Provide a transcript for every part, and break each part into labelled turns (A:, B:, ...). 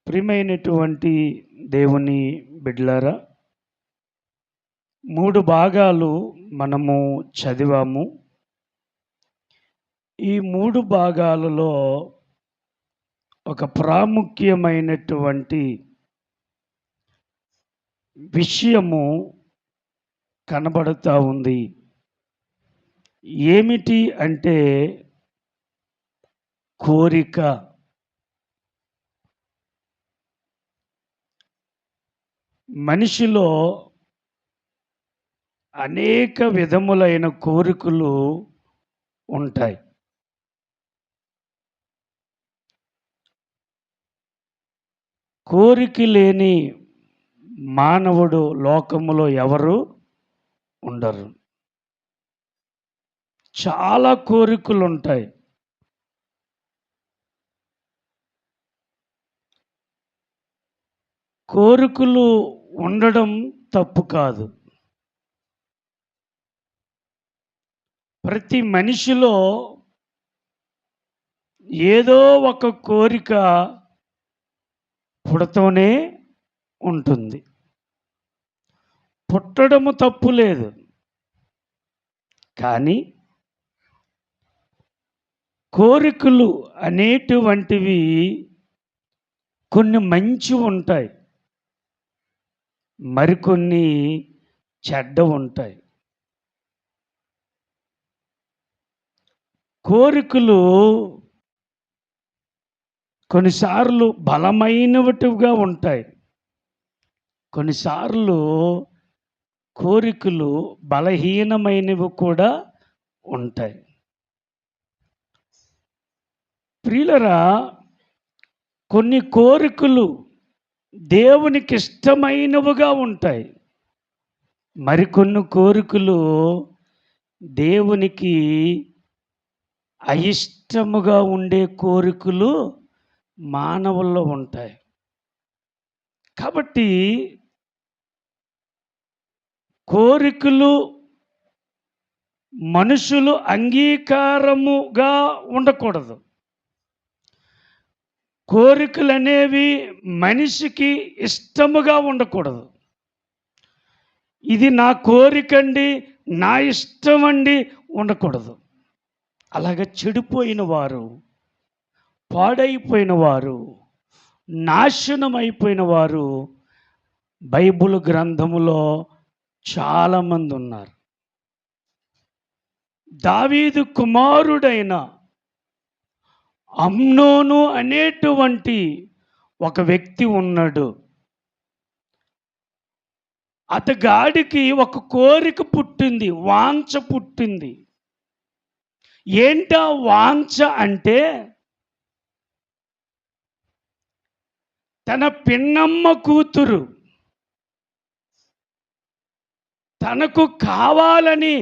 A: ప్రియమైనటువంటి దేవుని బిడ్డలారా, 3 భాగాలు మనము చదివాము. ఈ 3 భాగాలలో ఒక ప్రాముఖ్యమైనటువంటి విషయము కనబడుతూ ఉంది. ఏమిటి అంటే కోరిక. మనిషిలో అనేక విధములైన కోరికలు ఉంటాయి. కోరిక లేని మానవుడు లోకములో ఎవరు ఉండరు. చాలా కోరికలు ఉంటాయి. కోరికలు ఉండడం తప్పు కాదు. ప్రతి మనిషిలో ఏదో ఒక కోరిక పుడుతూనే ఉంటుంది. పుట్టడము తప్పు లేదు, కానీ కోరికలు అనేటువంటివి కొన్ని మంచి ఉంటాయి, మరికొన్ని చెడ్డ ఉంటాయి. కోరికలు కొన్నిసార్లు బలమైనవిగా ఉంటాయి, కొన్నిసార్లు కోరికలు బలహీనమైనవి కూడా ఉంటాయి. ప్రియులరా, కొన్ని కోరికలు దేవునికి ఇష్టమైనవిగా ఉంటాయి, మరికొన్ని కోరికలు దేవునికి అయిష్టముగా ఉండే కోరికలు మానవుల్లో ఉంటాయి. కాబట్టి కోరికలు మనుషులు అంగీకారముగా ఉండకూడదు. కోరికలు అనేవి మనిషికి ఇష్టముగా ఉండకూడదు. ఇది నా కోరికండి, నా ఇష్టం అండి ఉండకూడదు. అలాగే చెడిపోయిన వారు, పాడైపోయిన వారు, నాశనం అయిపోయిన వారు బైబిల్ గ్రంథములో చాలామంది ఉన్నారు. దావీదు కుమారుడైన అమ్నోను అనేటువంటి ఒక వ్యక్తి ఉన్నాడు. అతగాడికి ఒక కోరిక పుట్టింది, వాంఛ పుట్టింది. ఏంటా వాంఛ అంటే, తన పిన్నమ్మ కూతురు తనకు కావాలని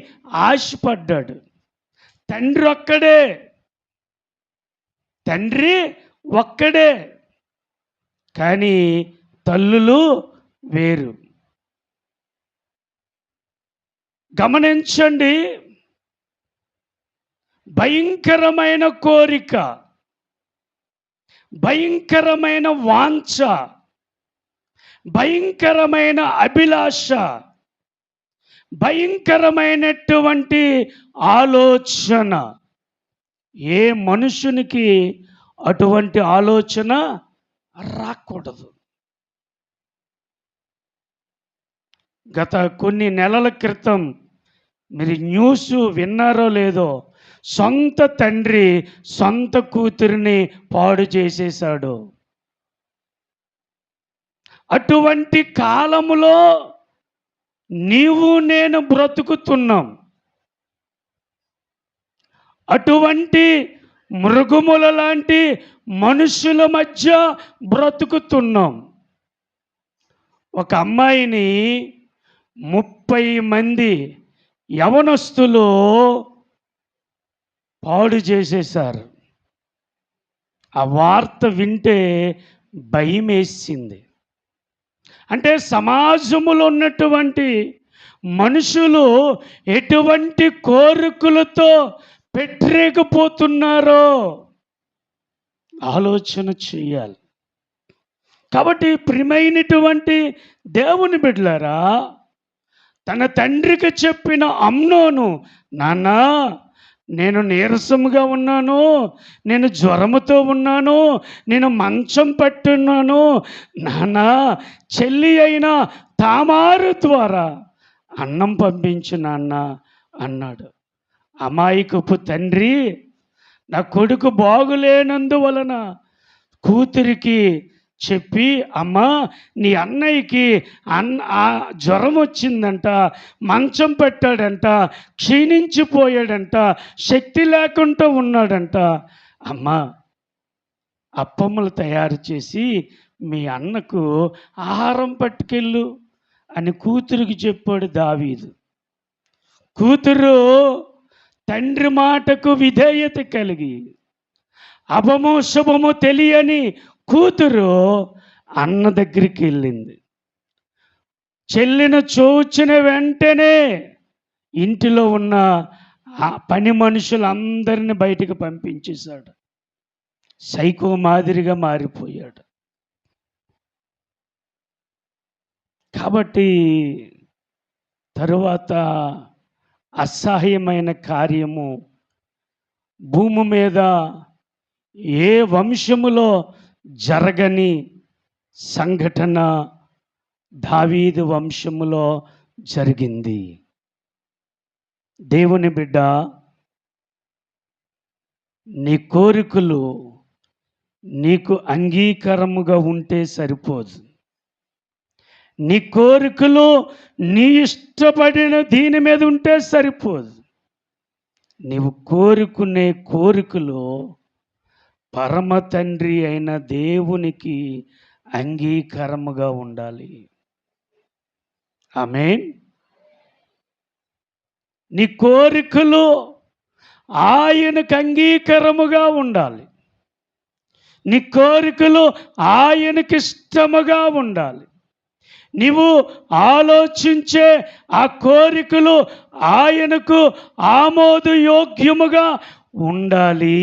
A: ఆశపడ్డాడు. తండ్రి ఒక్కడే, కానీ తల్లులు వేరు. గమనించండి, భయంకరమైన కోరిక, భయంకరమైన వాంఛ, భయంకరమైన అభిలాష, భయంకరమైనటువంటి ఆలోచన. ఏ మనుషునికి అటువంటి ఆలోచన రాకూడదు. గత కొన్ని నెలల క్రితం మీరు న్యూస్ విన్నారో లేదో, సొంత తండ్రి సొంత కూతురిని పాడు చేసేశాడు. అటువంటి కాలములో నీవు నేను బ్రతుకుతున్నాం. అటువంటి మృగముల లాంటి మనుషుల మధ్య బ్రతుకుతున్నాం. ఒక అమ్మాయిని 30 మంది యవనస్తులు పాడు చేసేశారు. ఆ వార్త వింటే భయం వేసింది. అంటే సమాజంలో ఉన్నటువంటి మనుషులు ఎటువంటి కోరికలతో పెట్టలేకపోతున్నారో ఆలోచన చేయాలి. కాబట్టి ప్రియమైనటువంటి దేవుని బిడ్డలారా, తన తండ్రికి చెప్పిన అమ్నోను, నాన్న నేను నీరసముగా ఉన్నాను, నేను జ్వరముతో ఉన్నాను, నేను మంచం పట్టున్నాను, నాన్న చెల్లి అయిన తామారు ద్వారా అన్నం పంపించు నాన్న అన్నాడు. అమాయకపు తండ్రి నా కొడుకు బాగులేనందువలన కూతురికి చెప్పి, అమ్మా నీ అన్నయ్యకి జ్వరం వచ్చిందంట, మంచం పెట్టాడంట, క్షీణించిపోయాడంట, శక్తి లేకుండా ఉన్నాడంట, అమ్మా అప్పమ్మలు తయారు చేసి మీ అన్నకు ఆహారం పట్టుకెళ్ళు అని కూతురికి చెప్పాడు దావీదు. కూతురు తండ్రి మాటకు విధేయత కలిగి, అభము శుభము తెలియని కూతురు అన్న దగ్గరికి వెళ్ళింది. చెల్లిని చూచిన వెంటనే ఇంటిలో ఉన్న ఆ పని మనుషులందరిని బయటికి పంపించేశాడు. సైకో మాదిరిగా మారిపోయాడు. కాబట్టి తరువాత అసహ్యమైన కార్యము భూమి మీద ఏ వంశములో జరగని సంఘటన దావీదు వంశములో జరిగింది. దేవుని బిడ్డ, నీ కోరికలు నీకు అంగీకారముగా ఉంటే సరిపోదు. నీ కోరికలు నీ ఇష్టపడిన దీని మీద ఉంటే సరిపోదు. నీవు కోరుకునే కోరికలు పరమ తండ్రి అయిన దేవునికి అంగీకారముగా ఉండాలి. ఆమేన్. నీ కోరికలు ఆయనకు అంగీకారముగా ఉండాలి. నీ కోరికలు ఆయనకి ఇష్టముగా ఉండాలి. నీవు ఆలోచించే ఆ కోరికలు ఆయనకు ఆమోదయోగ్యముగా ఉండాలి.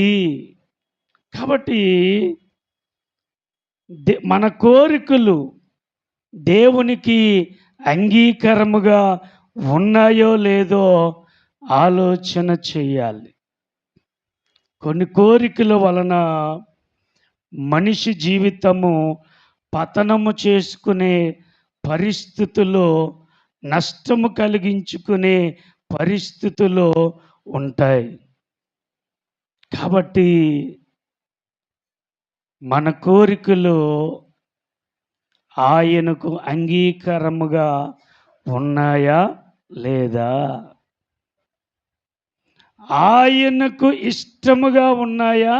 A: కాబట్టి మన కోరికలు దేవునికి అంగీకారముగా ఉన్నాయో లేదో ఆలోచన చేయాలి. కొన్ని కోరికల వలన మనిషి జీవితము పతనము చేసుకునే పరిస్థితుల్లో, నష్టము కలిగించుకునే పరిస్థితులు ఉంటాయి. కాబట్టి మన కోరికలు ఆయనకు అంగీకారముగా ఉన్నాయా లేదా, ఆయనకు ఇష్టముగా ఉన్నాయా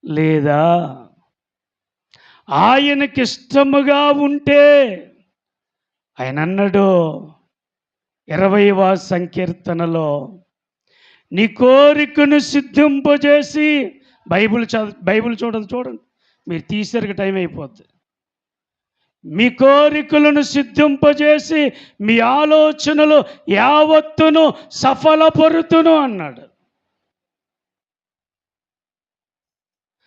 A: లేదా? ఆయనకి ఇష్టముగా ఉంటే ఆయన అన్నాడు 20వ సంకీర్తనలో, నీ కోరికను సిద్ధింపజేసి, బైబిల్ చూడండి, మీరు తీసరికి టైం అయిపోద్ది. మీ కోరికలను సిద్ధింపజేసి మీ ఆలోచనలు యావత్తును సఫలపరుతును అన్నాడు.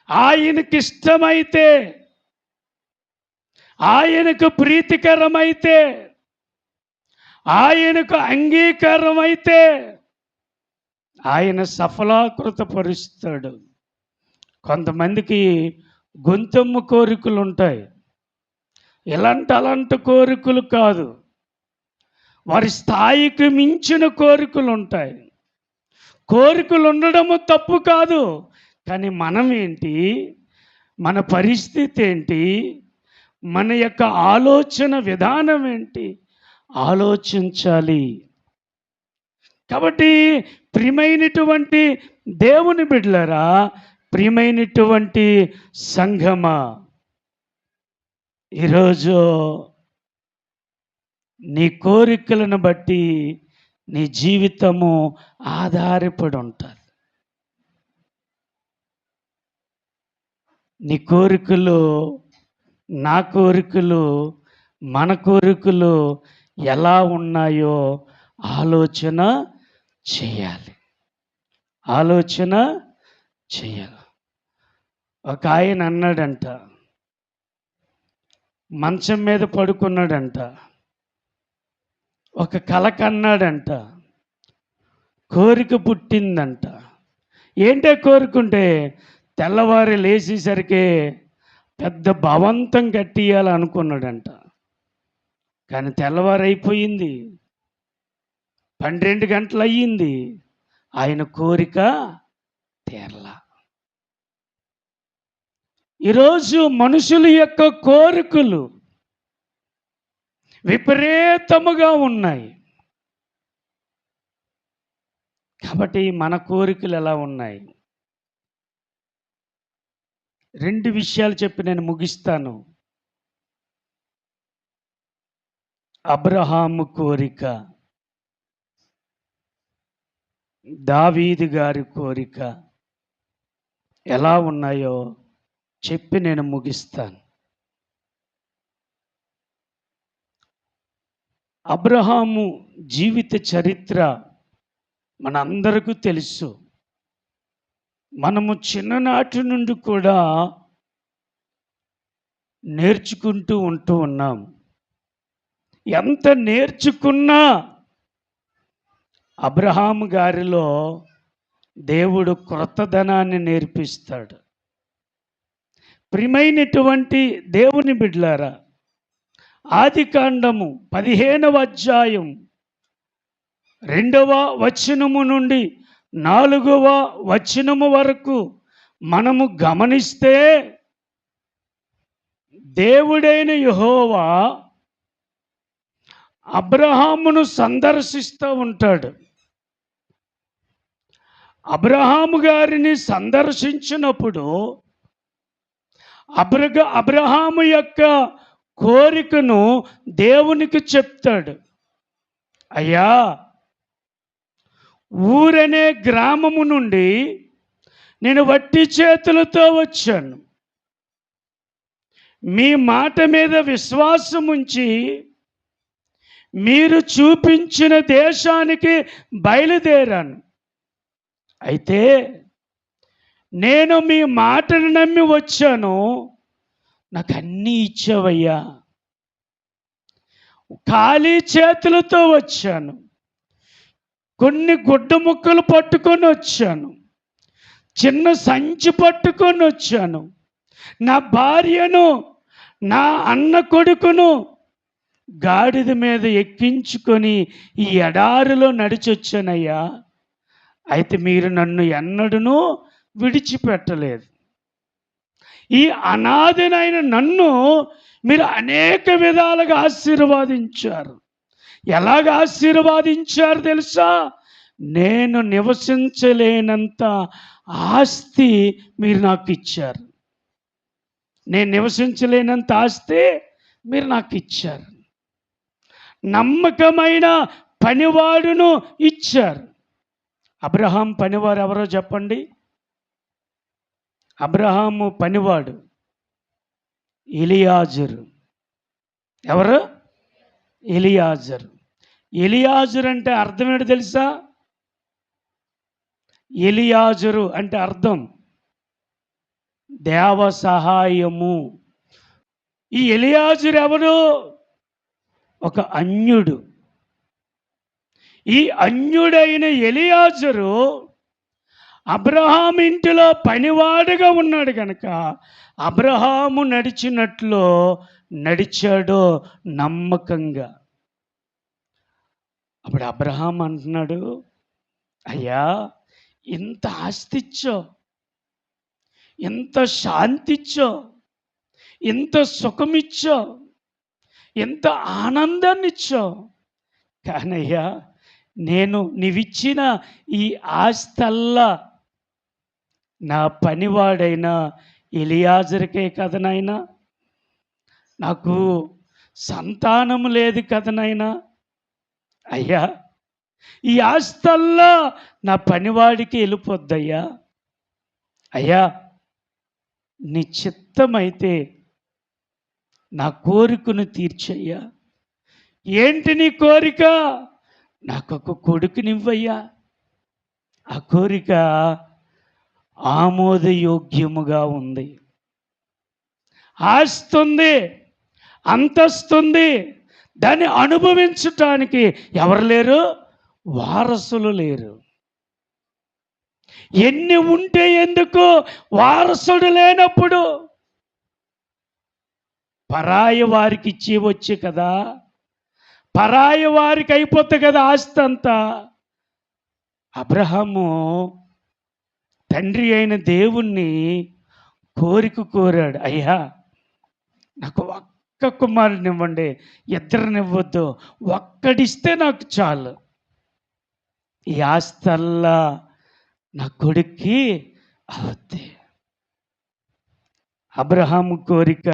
A: ఆయనకి ఇష్టమైతే, ఆయనకు ప్రీతికరమైతే, ఆయనకు అంగీకారమైతే ఆయన సఫలాకృతపరుస్తాడు. కొంతమందికి గొంతెమ్మ కోరికలు ఉంటాయి. అలాంటి కోరికలు కాదు, వారి స్థాయికి మించిన కోరికలు ఉంటాయి. కోరికలు ఉండడము తప్పు కాదు, కానీ మనం ఏంటి, మన పరిస్థితి ఏంటి, మన యొక్క ఆలోచన విధానం ఏంటి ఆలోచించాలి. కాబట్టి ప్రియమైనటువంటి దేవుని బిడ్డలారా, ప్రియమైనటువంటి సంఘమా, ఈరోజు నీ కోరికలను బట్టి నీ జీవితము ఆధారపడి ఉంటుంది. నీ కోరికలు, నా కోరికలు, మన కోరికలు ఎలా ఉన్నాయో ఆలోచన చేయాలి. ఒక ఆయన అన్నాడంట, మంచం మీద పడుకున్నాడంట, ఒక కల కన్నాడంట, కోరిక పుట్టిందంట. ఏంటో కోరుకుంటే తెల్లవారి లేచేసరికి పెద్ద భవంతం కట్టియాలనుకున్నాడంట. కానీ తెల్లవారు అయిపోయింది, 12 గంటలు అయ్యింది, ఆయన కోరిక తీరలా. ఈరోజు మనుషుల యొక్క కోరికలు విపరీతముగా ఉన్నాయి. కాబట్టి మన కోరికలు ఎలా ఉన్నాయి? 2 విషయాలు చెప్పి నేను ముగిస్తాను. అబ్రహాము కోరిక, దావీదు గారి కోరిక ఎలా ఉన్నాయో చెప్పి నేను ముగిస్తాను. అబ్రహాము జీవిత చరిత్ర మనందరికీ తెలుసు. మనము చిన్ననాటి నుండి కూడా నేర్చుకుంటూ ఉన్నాం. ఎంత నేర్చుకున్నా అబ్రహాము గారిలో దేవుడు క్రొత్తదనాన్ని నేర్పిస్తాడు. ప్రియమైనటువంటి దేవుని బిడ్డలారా, ఆదికాండము 15వ అధ్యాయం 2వ వచనము నుండి 4వ వచనము వరకు మనము గమనిస్తే దేవుడైన యెహోవా అబ్రహామును సందర్శిస్తూ ఉంటాడు. అబ్రహాము గారిని సందర్శించినప్పుడు అబ్రహాము యొక్క కోరికను దేవునికి చెప్తాడు. అయ్యా, ఊరనే గ్రామము నుండి నేను వట్టి చేతులతో వచ్చాను. మీ మాట మీద విశ్వాసం ఉంచి మీరు చూపించిన దేశానికి బయలుదేరాను. అయితే నేను మీ మాటను నమ్మి వచ్చాను. నాకు అన్నీ ఇచ్చావయ్యా. ఖాళీ చేతులతో వచ్చాను. కొన్ని గుడ్డ ముక్కలు పట్టుకొని వచ్చాను, చిన్న సంచి పట్టుకొని వచ్చాను. నా భార్యను, నా అన్న కొడుకును గాడిద మీద ఎక్కించుకొని ఈ ఎడారిలో నడిచొచ్చానయ్యా. అయితే మీరు నన్ను ఎన్నడూనూ విడిచిపెట్టలేదు. ఈ అనాథనైన నన్ను మీరు అనేక విధాలుగా ఆశీర్వాదించారు. ఎలాగ ఆశీర్వాదించారు తెలుసా? నేను నివసించలేనంత ఆస్తి మీరు నాకు ఇచ్చారు. నేను నివసించలేనంత ఆస్తి మీరు నాకు ఇచ్చారు. నమ్మకమైన పనివాడును ఇచ్చారు. అబ్రహాం పనివారు ఎవరో చెప్పండి? అబ్రహాము పనివాడు ఎలియాజరు. ఎవరు? ఎలియాజరు. ఎలియాజరు అంటే అర్థం ఏంటో తెలుసా? ఎలియాజరు అంటే అర్థం దేవ సహాయము. ఈ ఎలియాజరు ఎవరు? ఒక అన్యుడు. ఈ అన్యుడైన ఎలియాజరు అబ్రహాము ఇంటిలో పనివాడుగా ఉన్నాడు కనుక అబ్రహాము నడిచినట్లు నడిచాడు నమ్మకంగా. అప్పుడు అబ్రహాం అంటున్నాడు, అయ్యా, ఇంత ఆస్తి ఇచ్చో, ఇంత శాంతి ఇచ్చో, ఇంత సుఖమిచ్చో, ఎంత ఆనందాన్ని ఇచ్చో, కానయ్యా నేను నీవిచ్చిన ఈ ఆస్తల్లా నా పనివాడైన ఎలియాజరుకే కదా నాయనా. నాకు సంతానం లేదు కదా నాయనా. అయ్యా, ఈ ఆస్తల్లా నా పనివాడికి వెళ్ళిపోద్దయ్యా. అయ్యా, నీ చిత్తమైతే నా కోరికను తీర్చయ్యా. ఏంటి నీ కోరిక? నాకొక కొడుకునివ్వయ్యా. ఆ కోరిక ఆమోదయోగ్యముగా ఉంది. ఆస్తుంది, అంతస్తుంది. దాన్ని అనుభవించటానికి ఎవరు లేరు? వారసులు లేరు. ఎన్ని ఉంటే ఎందుకు, వారసుడు లేనప్పుడు పరాయి వారికి ఇచ్చేవచ్చు కదా, పరాయి వారికి అయిపోతుంది కదా ఆస్తి అంతా. అబ్రహాము తండ్రి అయిన దేవుణ్ణి కోరాడు, అయ్యా నాకు ఒక్క కుమారుని ఇవ్వండి, ఇద్దరినివ్వద్దు, ఒక్కడిస్తే నాకు చాలు, ఈ ఆస్తల్లా నా కొడుక్కి అవుద్ది. అబ్రహాము కోరిక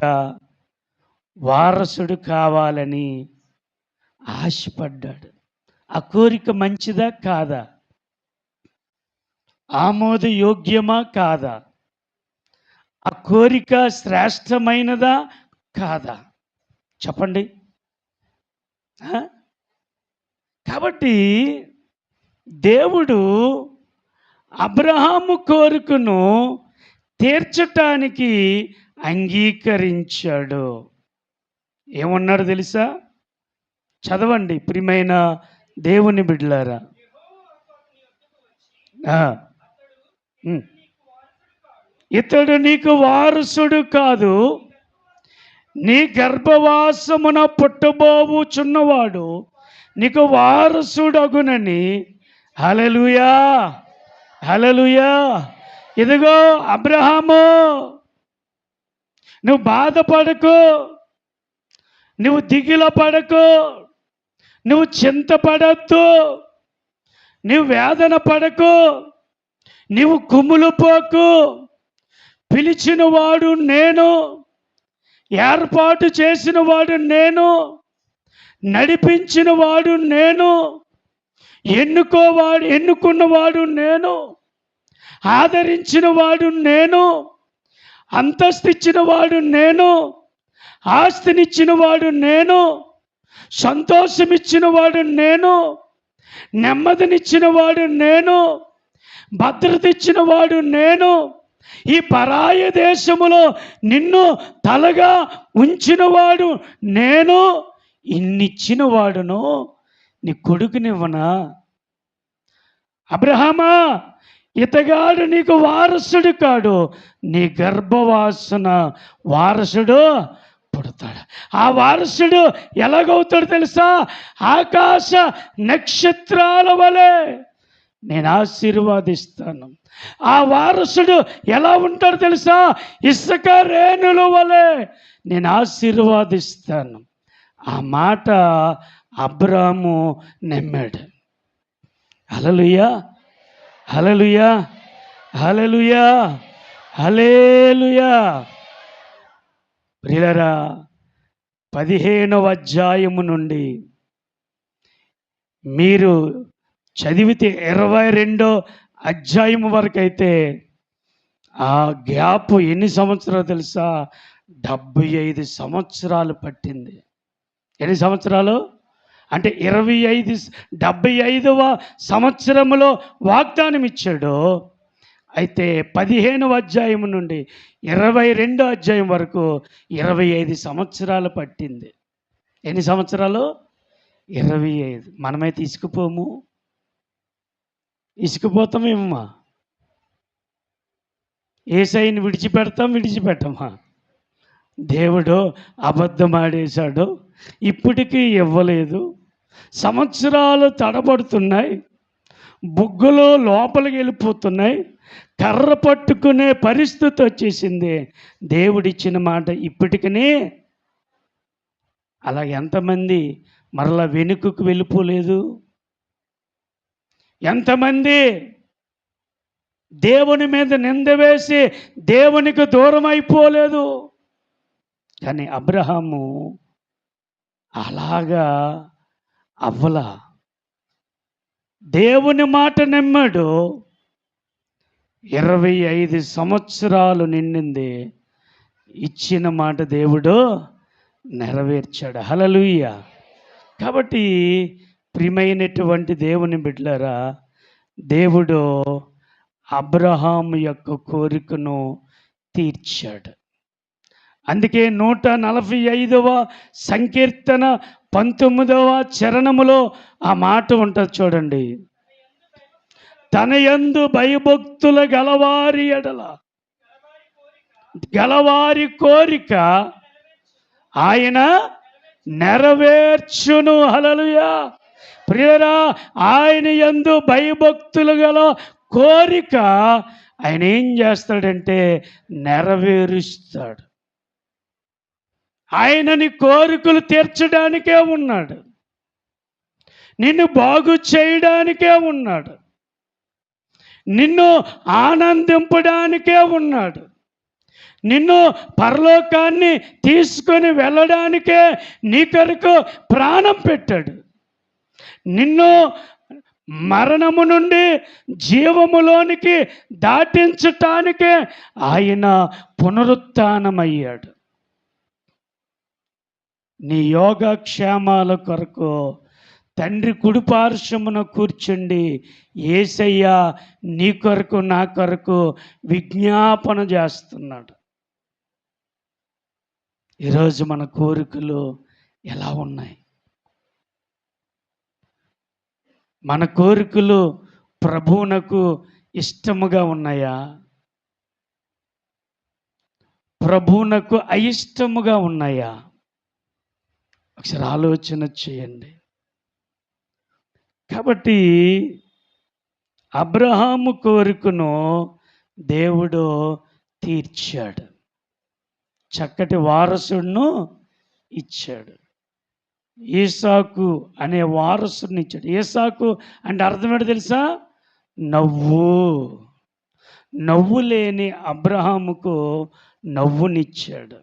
A: వారసుడు కావాలని ఆశపడ్డాడు. ఆ కోరిక మంచిదా కాదా? ఆమోదయోగ్యమా కాదా? ఆ కోరిక శ్రేష్టమైనదా కాదా? చెప్పండి. కాబట్టి దేవుడు అబ్రహాము కోరికను తీర్చటానికి అంగీకరించాడు. ఏమన్నాడు తెలుసా? చదవండి ప్రియమైన దేవుని బిడ్డలారా. ఇతడు నీకు వారసుడు కాదు, నీ గర్భవాసమున పుట్టబోవుచున్నవాడు నీకు వారసుడగునని. హల్లెలూయా, హల్లెలూయా. ఇదిగో అబ్రహాము, నువ్వు బాధపడకు, నువ్వు దిగుల పడకు, నువ్వు చింతపడద్దు, నువ్వు వేదన పడకు, నీవు కుమ్ములు పోకు. పిలిచిన వాడు నేను, ఏర్పాటు చేసిన వాడు నేను, నడిపించిన వాడు నేను, ఎన్నుకున్నవాడు నేను, ఆదరించిన వాడు నేను, అంతస్తుచ్చిన వాడు నేను, ఆస్తినిచ్చిన వాడు నేను, సంతోషమిచ్చిన వాడు నేను, నెమ్మదినిచ్చిన వాడు నేను, భద్రత ఇచ్చిన వాడు నేను, ఈ పరాయి దేశములో నిన్ను తలగా ఉంచినవాడు నేను, ఇన్నిచ్చిన వాడును నీ కొడుకునివ్వనా? అబ్రహామా, ఇతగాడు నీకు వారసుడు కాడు, నీ గర్భవాసన వారసుడు పుడతాడు. ఆ వారసుడు ఎలాగవుతాడు తెలుసా? ఆకాశ నక్షత్రాల వలె నేను ఆశీర్వాదిస్తాను. ఆ వారసుడు ఎలా ఉంటాడు తెలుసా? ఇసుక రేణుల వలె నేను ఆశీర్వాదిస్తాను. ఆ మాట అబ్రాము నమ్మాడు. హల్లెలూయా, హల్లెలూయా, హల్లెలూయా, హల్లెలూయా. ప్రియులారా, 15వ అధ్యాయము నుండి మీరు చదివితే 22వ అధ్యాయం వరకు అయితే ఆ గ్యాప్ ఎన్ని సంవత్సరాలు తెలుసా? 75 సంవత్సరాలు పట్టింది. ఎన్ని సంవత్సరాలు అంటే 75వ సంవత్సరంలో వాగ్దానం ఇచ్చాడు. అయితే 15వ అధ్యాయం నుండి 22వ అధ్యాయం వరకు 25 సంవత్సరాలు పట్టింది. ఎన్ని సంవత్సరాలు? 25. మనమైతే ఇసుకుపోము, ఇసుకుపోతామేమమ్మా? యేసయ్యని విడిచిపెట్టమా? దేవుడు అబద్ధం ఆడేశాడు, ఇప్పటికీ ఇవ్వలేదు. సంవత్సరాలు తడబడుతున్నాయి, బుగ్గలు లోపలికి వెళ్ళిపోతున్నాయి, కర్ర పట్టుకునే పరిస్థితి వచ్చేసింది. దేవుడిచ్చిన మాట ఇప్పటికనే. అలా ఎంతమంది మరలా వెనుకకు వెళ్ళిపోలేదు? ఎంతమంది దేవుని మీద నింద వేసి దేవునికి దూరం అయిపోలేదు? కానీ అబ్రహాము అలాగా అవ్వలా. దేవుని మాట నమ్మాడు. 25 సంవత్సరాలు నిండింది. ఇచ్చిన మాట దేవుడు నెరవేర్చాడు. హల్లెలూయా. కాబట్టి ప్రియమైనటువంటి దేవుని బిడ్డలారా, దేవుడు అబ్రహాము యొక్క కోరికను తీర్చాడు. అందుకే 145వ సంకీర్తన 19వ చరణములో ఆ మాట ఉంటుంది చూడండి. తన యందు భయభక్తుల గలవారి కోరిక ఆయన నెరవేర్చును. హల్లెలూయా. ప్రియరా, ఆయన యందు భయభక్తులు గల కోరిక ఆయన ఏం చేస్తాడంటే నెరవేరుస్తాడు. ఆయన నీ కోరికలు తీర్చడానికే ఉన్నాడు, నిన్ను బాగు చేయడానికే ఉన్నాడు, నిన్ను ఆనందింపడానికే ఉన్నాడు, నిన్ను పరలోకాన్ని తీసుకొని వెళ్ళడానికే నీ కొరకు ప్రాణం పెట్టాడు. నిన్ను మరణము నుండి జీవములోనికి దాటించటానికే ఆయన పునరుత్థానమయ్యాడు. నీ యోగక్షేమాల కొరకు తండ్రి కుడిపార్శ్వమున కూర్చుండి యేసయ్య నీ కొరకు నా కొరకు విజ్ఞాపన చేస్తున్నాడు. ఈరోజు మన కోరికలు ఎలా ఉన్నాయి? మన కోరికలు ప్రభువునకు ఇష్టముగా ఉన్నాయా? ప్రభువునకు అయిష్టముగా ఉన్నాయా? ఒకసారి ఆలోచన చేయండి. కాబట్టి అబ్రహాము కోరికను దేవుడు తీర్చాడు, చక్కటి వారసుడును ఇచ్చాడు. ఈసాకు అనే వారసుడిని ఇచ్చాడు. ఈసాకు అంటే అర్థం ఏంటో తెలుసా? నవ్వు లేని అబ్రహాముకు నవ్వునిచ్చాడు.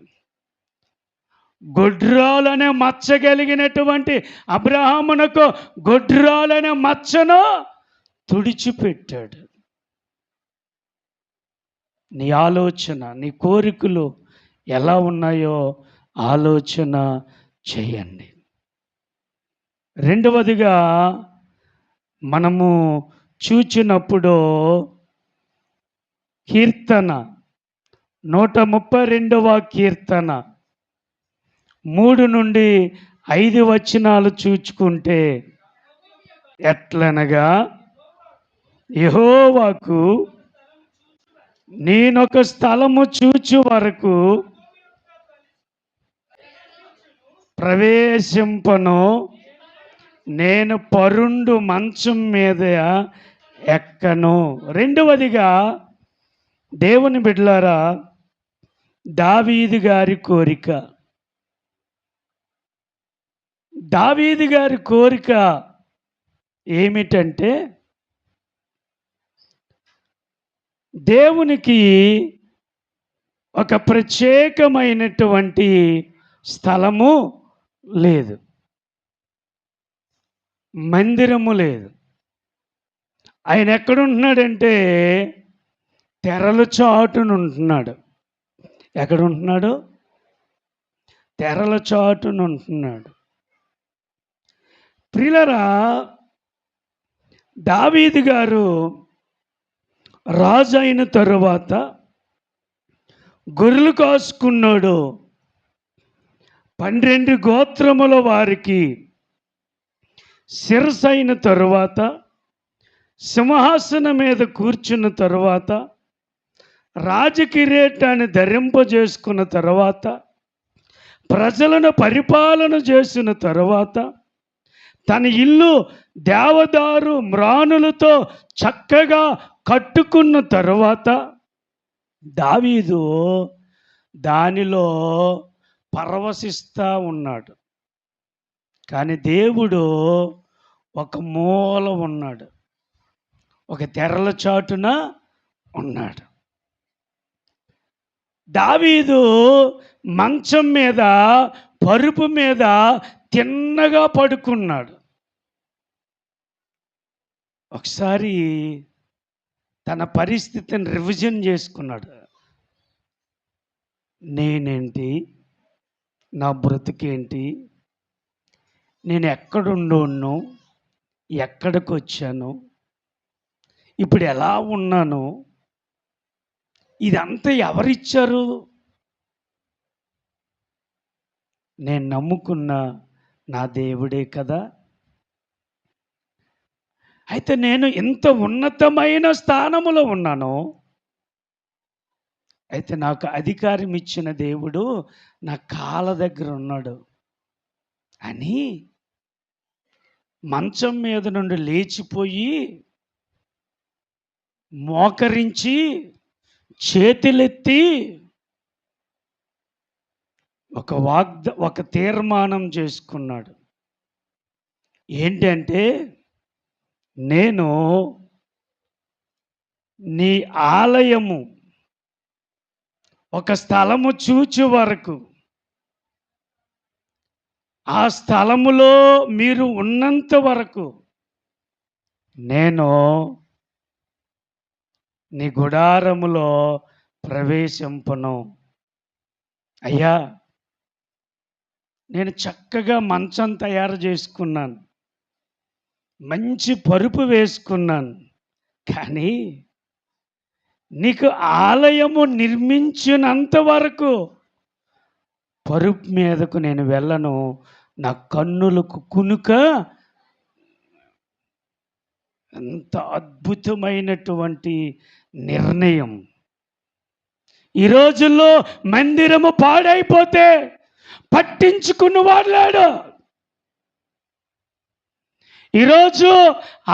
A: గొడ్రాలనే మచ్చ కలిగినటువంటి అబ్రహామునకు గొడ్రాలనే మచ్చను తుడిచిపెట్టాడు. నీ ఆలోచన, నీ కోరికలు ఎలా ఉన్నాయో ఆలోచన చేయండి. రెండవదిగా మనము చూచినప్పుడు కీర్తన 132వ కీర్తన 3 నుండి 5 వచనాలు చూచుకుంటే, ఎట్లనగా యెహోవాకు నేనొక స్థలము చూచు వరకు ప్రవేశింపను, నేను పరుండు మంచం మీద ఎక్కను. రెండవదిగా దేవుని బిడ్డలారా, దావీదు గారి కోరిక. దావీదు గారి కోరిక ఏమిటంటే, దేవునికి ఒక ప్రత్యేకమైనటువంటి స్థలము లేదు, మందిరము లేదు. ఆయన ఎక్కడుంటున్నాడంటే తెరల చాటున ఉంటున్నాడు. ఎక్కడుంటున్నాడు? తెరల చాటున ఉంటున్నాడు. ప్రియులారా, దావీదు గారు రాజు అయిన తరువాత గొర్రెలు కాసుకున్నాడు. 12 గోత్రముల వారికి శిరస్సు అయిన తరువాత, సింహాసనం మీద కూర్చున్న తరువాత, రాజకిరీటాన్ని ధరింపజేసుకున్న తరువాత, ప్రజలను పరిపాలన చేసిన తరువాత, తన ఇల్లు దేవదారు మ్రానులతో చక్కగా కట్టుకున్న తరువాత దావీదు దానిలో పరవశిస్తూ ఉన్నాడు. కానీ దేవుడు ఒక మూల ఉన్నాడు, ఒక తెరల చాటున ఉన్నాడు. దావీదు మంచం మీద, పరుపు మీద తిన్నగా పడుకున్నాడు. ఒకసారి తన పరిస్థితిని రివిజన్ చేసుకున్నాడు. నేనేంటి, నా బ్రతుకేంటి, నేను ఎక్కడుండోను, ఎక్కడికి వచ్చాను, ఇప్పుడు ఎలా ఉన్నాను, ఇదంతా ఎవరిచ్చారు? నేను నమ్ముకున్న నా దేవుడే కదా. అయితే నేను ఇంత ఉన్నతమైన స్థానములో ఉన్నాను, అయితే నాకు అధికారం ఇచ్చిన దేవుడు నా కాళ్ళ దగ్గర ఉన్నాడు అని మంచం మీద నుండి లేచిపోయి మోకరించి చేతులెత్తి ఒక తీర్మానం చేసుకున్నాడు. ఏంటంటే, నేను నీ ఆలయము ఒక స్థలము చూచు వరకు, ఆ స్థలములో మీరు ఉన్నంత వరకు నేను నీ గుడారములో ప్రవేశింపను. అయ్యా, నేను చక్కగా మంచం తయారు చేసుకున్నాను, మంచి పరుపు వేసుకున్నాను, కానీ నీకు ఆలయము నిర్మించినంత వరకు పరుపు మీదకు నేను వెళ్ళను. నా కన్నులకు కునుక. ఎంత అద్భుతమైనటువంటి నిర్ణయం! ఈ రోజుల్లో మందిరము పాడైపోతే పట్టించుకున్నవాడు లేడు. ఈరోజు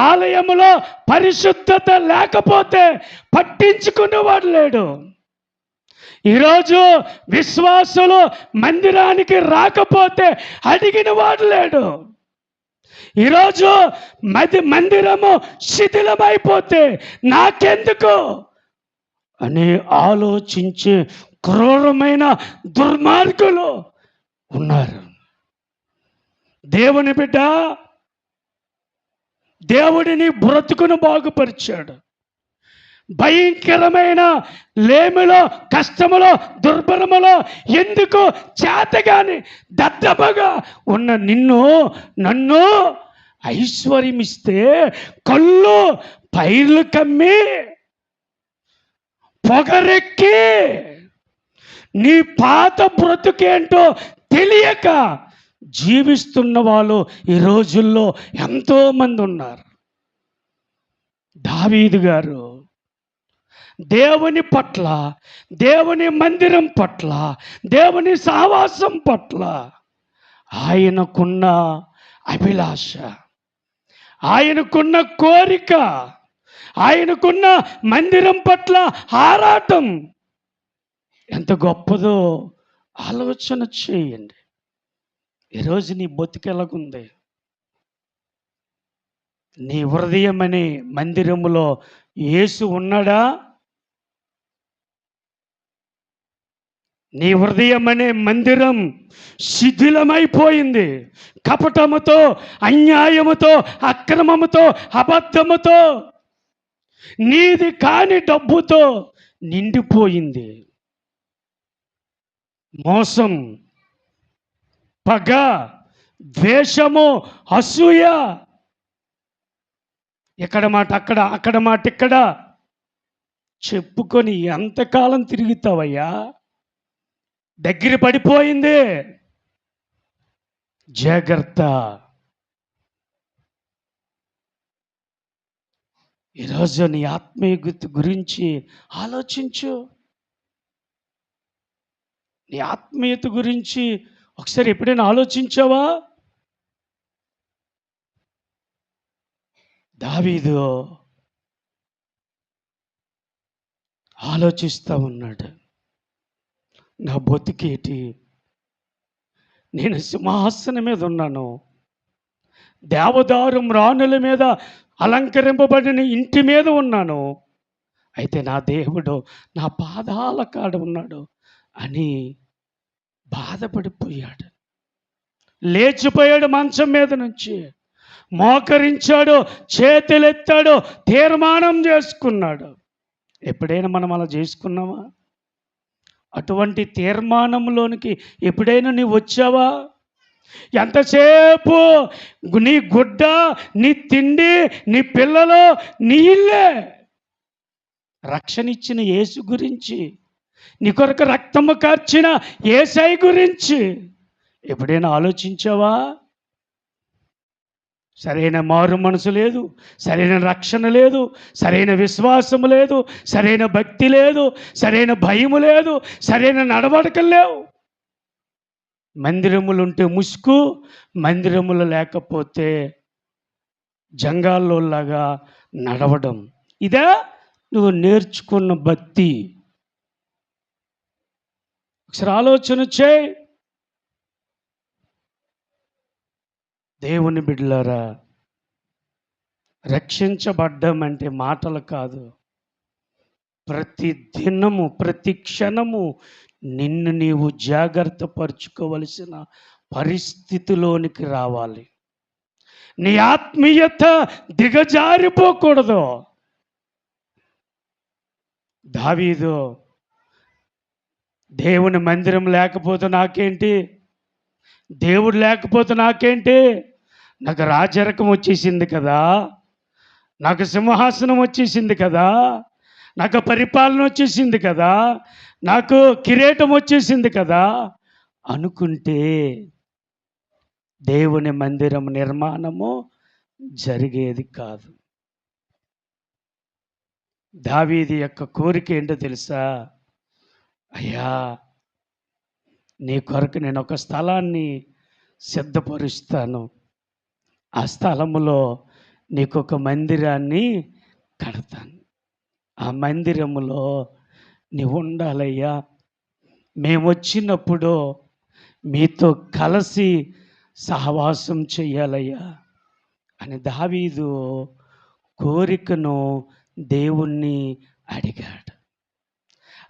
A: ఆలయములో పరిశుద్ధత లేకపోతే పట్టించుకున్నవాడు లేడు. ఈరోజు విశ్వాసులు మందిరానికి రాకపోతే అడిగిన వాడు లేడు. ఈరోజు మందిరము శిథిలమైపోతే నాకెందుకు అని ఆలోచించే క్రూరమైన దుర్మార్గులు ఉన్నారు. దేవుని బిడ్డ, దేవుడిని బ్రతుకును బాగుపరిచాడు. భయంకరమైన లేమిలో, కష్టములో, దుర్భరములో ఎందుకు చేతగాని దద్దమగా ఉన్న నన్ను ఐశ్వర్యమిస్తే కళ్ళు పైర్లు కమ్మి పొగరెక్కి నీ పాత బ్రతుకేంటో తెలియక జీవిస్తున్న వాళ్ళు ఈ రోజుల్లో ఎంతోమంది ఉన్నారు. దావీదు గారు దేవుని పట్ల, దేవుని మందిరం పట్ల, దేవుని సహవాసం పట్ల ఆయనకున్న అభిలాష, ఆయనకున్న కోరిక, ఆయనకున్న మందిరం పట్ల ఆరాటం ఎంత గొప్పదో ఆలోచన చేయండి. ఈరోజు నీ బతుకెలాగుంది? నీ హృదయం అనే మందిరములో యేసు ఉన్నాడా? నీ హృదయం అనే మందిరం శిథిలమైపోయింది. కపటముతో, అన్యాయముతో, అక్రమముతో, అబద్ధముతో, నీది కాని డబ్బుతో నిండిపోయింది. మోసం, పగ, ద్వేషము, అసూయ, ఎక్కడ మాట అక్కడ, అక్కడ మాట ఇక్కడ చెప్పుకొని ఎంతకాలం తిరుగుతావయ్యా? దగ్గర పడిపోయింది. జాగ్రత్త. ఈరోజు నీ ఆత్మీయ గురించి ఆలోచించు. నీ ఆత్మీయత గురించి ఒకసారి ఎప్పుడైనా ఆలోచించావా? దావీదు ఆలోచిస్తూ ఉన్నాడు. నా బతుకేటి? నేను సింహాసనం మీద ఉన్నాను, దేవదారు మ్రాణుల మీద అలంకరింపబడిన ఇంటి మీద ఉన్నాను, అయితే నా దేవుడు నా పాదాల కాడ ఉన్నాడు అని బాధపడిపోయాడు. లేచిపోయాడు మంచం మీద నుంచి, మోకరించాడు, చేతులెత్తాడు, తీర్మానం చేసుకున్నాడు. ఎప్పుడైనా మనం అలా చేసుకున్నామా? అటువంటి తీర్మానంలోనికి ఎప్పుడైనా నీవు వచ్చావా? ఎంతసేపు నీ గుడ్డ, నీ తిండి, నీ పిల్లలు, నీ ఇల్లే. రక్షణ ఇచ్చిన యేసు గురించి, నీ కొరకు రక్తము కార్చిన యేసయ్య గురించి ఎప్పుడైనా ఆలోచించావా? సరైన మారు మనసు లేదు, సరైన రక్షణ లేదు, సరైన విశ్వాసం లేదు, సరైన భక్తి లేదు, సరైన భయము లేదు, సరైన నడవడికలు లేవు. మందిరములు ఉంటే ముసుగు, మందిరములు లేకపోతే జంగాల్లోలాగా నడవడం. ఇదా నువ్వు నేర్చుకున్న భక్తి? ఒకసారి ఆలోచన చేయి. దేవుని బిడ్డలారా, రక్షించబడ్డం అంటే మాటలు కాదు. ప్రతి దినము, ప్రతి క్షణము నిన్ను నీవు జాగ్రత్త పరుచుకోవలసిన పరిస్థితిలోనికి రావాలి. నీ ఆత్మీయత దిగజారిపోకూడదు. దావీదు, దేవుని మందిరం లేకపోతే నాకేంటి, దేవుడు లేకపోతే నాకేంటి, నాకు రాజరకం వచ్చేసింది కదా, నాకు సింహాసనం వచ్చేసింది కదా, నాకు పరిపాలన వచ్చేసింది కదా, నాకు కిరీటం వచ్చేసింది కదా అనుకుంటే దేవుని మందిరం నిర్మాణము జరిగేది కాదు. దావీదు యొక్క కోరిక ఏంటో తెలుసా? అయ్యా, నీ కొరకు నేను ఒక స్థలాన్ని సిద్ధపరుస్తాను, ఆ స్థలములో నీకు ఒక మందిరాన్ని కడతాను, ఆ మందిరములో నీవు ఉండాలయ్యా, మేము వచ్చినప్పుడు మీతో కలిసి సహవాసం చెయ్యాలయ్యా అని దావీదు కోరికను దేవుణ్ణి అడిగాడు.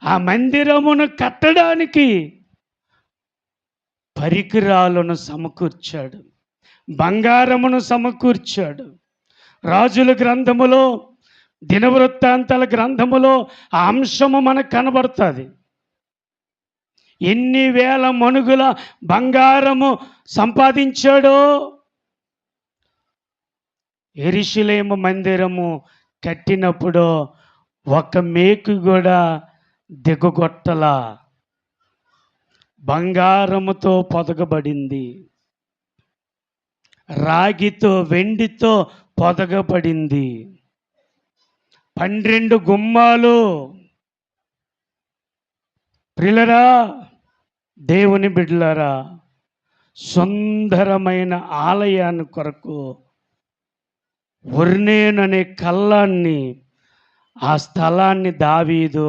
A: ఆ మందిరమును కట్టడానికి పరికరాలను సమకూర్చాడు, బంగారమును సమకూర్చాడు. రాజుల గ్రంథములో, దినవృత్తాంతాల గ్రంథములో ఆ అంశము మనకు కనబడుతుంది. ఎన్ని వేల మణుగుల బంగారము సంపాదించాడో. యెరూషలేము మందిరము కట్టినప్పుడు ఒక మేకు కూడా దిగగొట్టల, బంగారముతో పొదగబడింది, రాగితో వెండితో పొదగబడింది. 12 గుమ్మాలు. ప్రియులారా, దేవుని బిడ్డలారా, సుందరమైన ఆలయాన్ని కొరకు ఒర్నేను అనే కళ్ళాన్ని, ఆ స్థలాన్ని దావీదు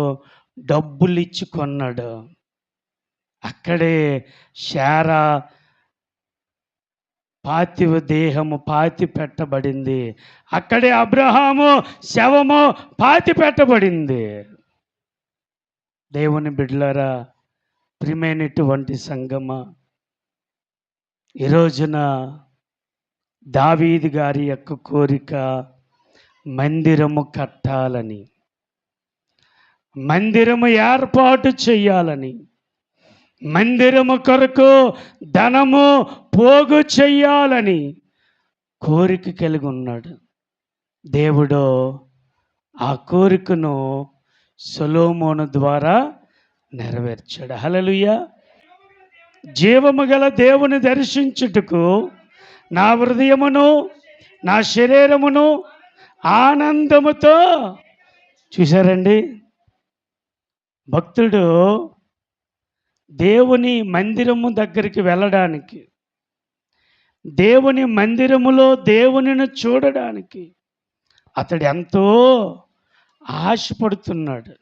A: డబ్బులు ఇచ్చి కొన్నాడు. అక్కడే శారా పార్థివ దేహము పాతి పెట్టబడింది. అక్కడే అబ్రహాము శవము పాతి పెట్టబడింది. దేవుని బిడ్డలారా, ప్రియమైనటువంటి సంగమా, ఈ రోజున దావీదు గారి యొక్క కోరిక మందిరము కట్టాలని, మందిరము ఏర్పాటు చెయ్యాలని, మందిరము కొరకు ధనము పోగు చెయ్యాలని కోరిక కలిగి ఉన్నాడు. దేవుడు ఆ కోరికను సొలొమోను ద్వారా నెరవేర్చాడు. హల్లెలూయా. జీవము గల దేవుని దర్శించుటకు నా హృదయమును నా శరీరమును ఆనందముతో, చూశారండి, భక్తుడు దేవుని మందిరము దగ్గరికి వెళ్ళడానికి, దేవుని మందిరములో దేవునిని చూడడానికి అతడు ఎంతో ఆశపడుతున్నాడు.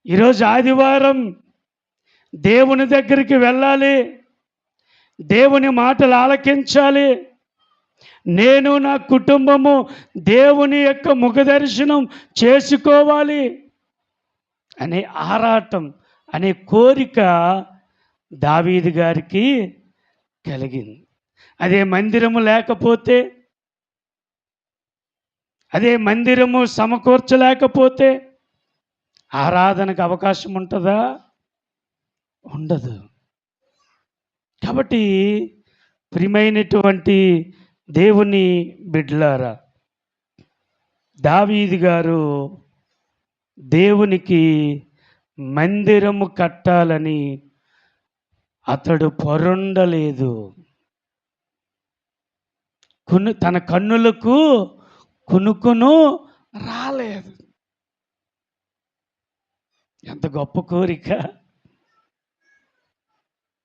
A: ఈరోజు ఆదివారం దేవుని దగ్గరికి వెళ్ళాలి, దేవుని మాటలు ఆలకించాలి, నేను నా కుటుంబము దేవుని యొక్క ముఖ దర్శనం చేసుకోవాలి అనే ఆరాటం, అనే కోరిక దావీదు గారికి కలిగింది. అదే మందిరము లేకపోతే, అదే మందిరము సమకూర్చలేకపోతే ఆరాధనకు అవకాశం ఉంటుందా? ఉండదు. కాబట్టి ప్రియమైనటువంటి దేవుని బిడ్డలారా, దావీదు గారు దేవునికి మందిరము కట్టాలని అతడు పొరుండలేదు. తన కన్నులకు కునుకును రాలేదు. ఎంత గొప్ప కోరిక!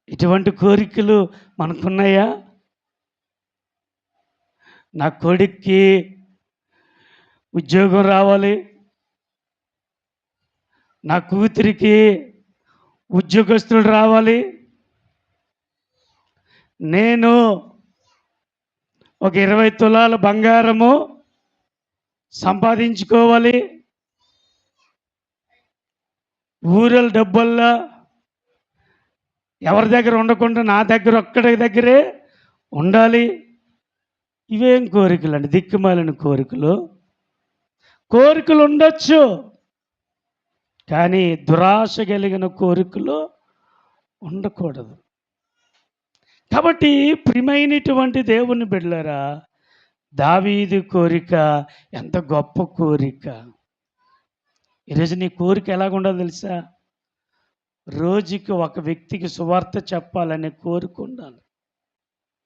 A: ఇటువంటి కోరికలు మనకున్నాయా? నా కొడుక్కి ఉద్యోగం రావాలి, నా కూతురికి ఉద్యోగస్తులు రావాలి, నేను ఒక 20 తులాల బంగారము సంపాదించుకోవాలి, ఊరల డబ్బల్లా ఎవరి దగ్గర ఉండకుండా నా దగ్గర ఒక్కడి దగ్గరే ఉండాలి. ఇవేం కోరికలు అండి? దిక్కుమాలిన కోరికలు. కోరికలు ఉండొచ్చు, కానీ దురాశ కలిగిన కోరికలు ఉండకూడదు. కాబట్టి ప్రియమైనటువంటి దేవుని బిడ్డలారా, దావీదు కోరిక ఎంత గొప్ప కోరిక! ఈరోజు నీ కోరిక ఎలాగ ఉండాలో తెలుసా? రోజుకి ఒక వ్యక్తికి సువార్త చెప్పాలనే కోరిక ఉండాలి.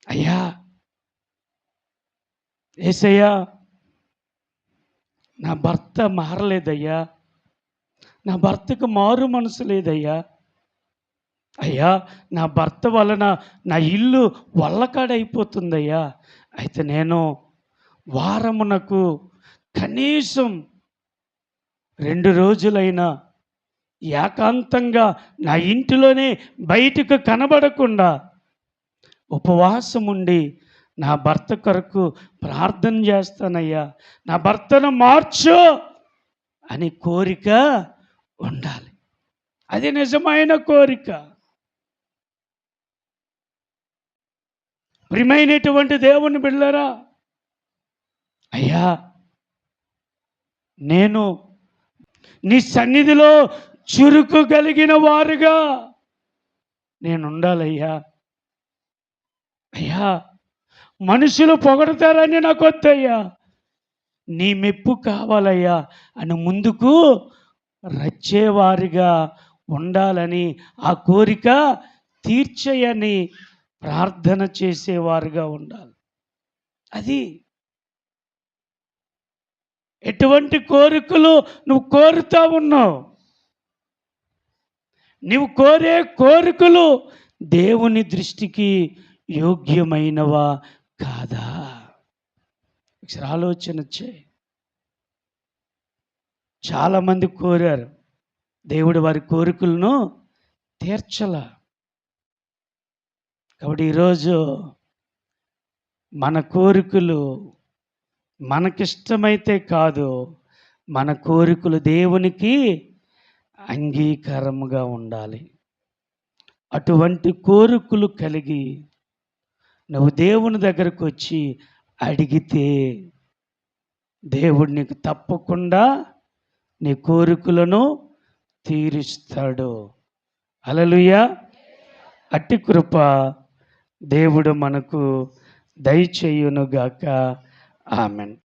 A: అయ్యా, యేసయ్యా, నా భర్త మారలేదయ్యా, నా భర్తకు మారు మనసు లేదయ్యా, అయ్యా నా భర్త వలన నా ఇల్లు వల్లకాడైపోతుందయ్యా, అయితే నేను వారమునకు కనీసం 2 రోజులైనా ఏకాంతంగా నా ఇంటిలోనే బయటకు కనబడకుండా ఉపవాసం ఉండి నా భర్త కొరకు ప్రార్థన చేస్తానయ్యా, నా భర్తను మార్చు అని కోరిక ఉండాలి. అది నిజమైన కోరిక. ప్రియమైనటువంటి దేవుని బిడ్డలారా, అయ్యా నేను నీ సన్నిధిలో చురుకు కలిగిన వారుగా నేను ఉండాలయ్యా. అయ్యా, మనుషులు పొగడతారని నాకు వద్దయ్యా, నీ మెప్పు కావాలయ్యా అని ముందుకు రచ్చేవారిగా ఉండాలని, ఆ కోరిక తీర్చేయని ప్రార్థన చేసేవారుగా ఉండాలి. అది ఎటువంటి కోరికలు నువ్వు కోరుతా ఉన్నావు? నువ్వు కోరే కోరికలు దేవుని దృష్టికి యోగ్యమైనవా కాదా? ఒకసారి ఆలోచన చేయి. చాలామంది కోరారు, దేవుడు వారి కోరికలను తీర్చలా. కాబట్టి ఈరోజు మన కోరికలు మనకిష్టమైతే కాదు, మన కోరికలు దేవునికి అంగీకారముగా ఉండాలి. అటువంటి కోరికలు కలిగి నువ్వు దేవుని దగ్గరకు వచ్చి అడిగితే దేవుడు నీకు తప్పకుండా నీ కోరికలను తీరుస్తాడు. హల్లెలూయా! అట్టి కృప దేవుడు మనకు దయచేయునుగాక. ఆమెన్.